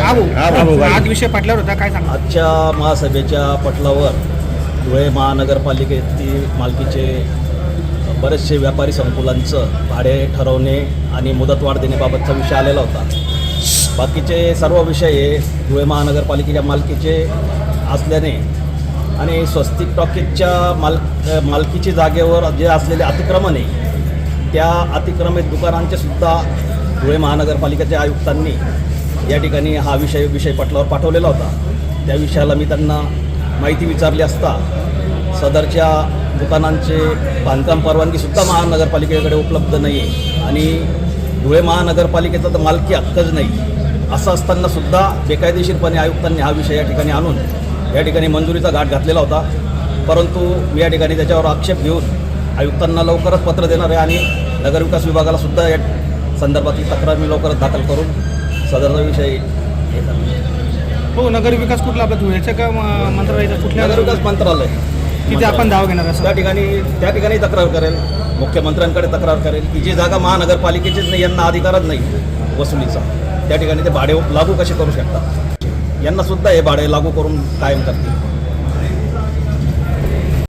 आज विषय पटल्यावर होता, काय सांगा? आजच्या महासभेच्या पटलावर धुळे महानगरपालिकेतील मालकीचे बरेचसे व्यापारी संकुलांचं भाडे ठरवणे आणि मुदतवाढ देण्याबाबतचा विषय आलेला होता. बाकीचे सर्व विषय हे धुळे महानगरपालिकेच्या मालकीचे असल्याने आणि स्वस्तिक टॉकीजच्या मालकीची जागेवर जे असलेले अतिक्रमण आहे त्या अतिक्रमित दुकानांचे सुद्धा धुळे महानगरपालिकेच्या आयुक्तांनी या ठिकाणी हा विषय पटलावर पाठवलेला होता. त्या विषयाला मी त्यांना माहिती विचारली असता सदरच्या दुकानांचे बांधकाम परवानगीसुद्धा महानगरपालिकेकडे उपलब्ध नाही आहे आणि धुळे महानगरपालिकेचा तर मालकी हक्कच नाही. असं असतानासुद्धा बेकायदेशीरपणे आयुक्तांनी हा विषय या ठिकाणी आणून या ठिकाणी मंजुरीचा घाट घातलेला होता. परंतु मी या ठिकाणी त्याच्यावर आक्षेप घेऊन आयुक्तांना लवकरच पत्र देणार आहे आणि नगरविकास विभागाला सुद्धा या संदर्भातली तक्रार मी लवकरच दाखल करून सदरचा विषय हे करणार. हो, नगरविकास कुठला आपल्या धुळ्याचं का मंत्रालयाचं? कुठल्या? नगरविकास मंत्रालय तिथे आपण दावा घेणार असं? त्या ठिकाणी तक्रार करेल, मुख्यमंत्र्यांकडे तक्रार करेल की जी जागा महानगरपालिकेचीच नाही, यांना अधिकारच नाही वसुलीचा, त्या ठिकाणी ते भाडे लागू कसे करू शकतात, यांना सुद्धा हे भाडे लागू करून कायम करतील.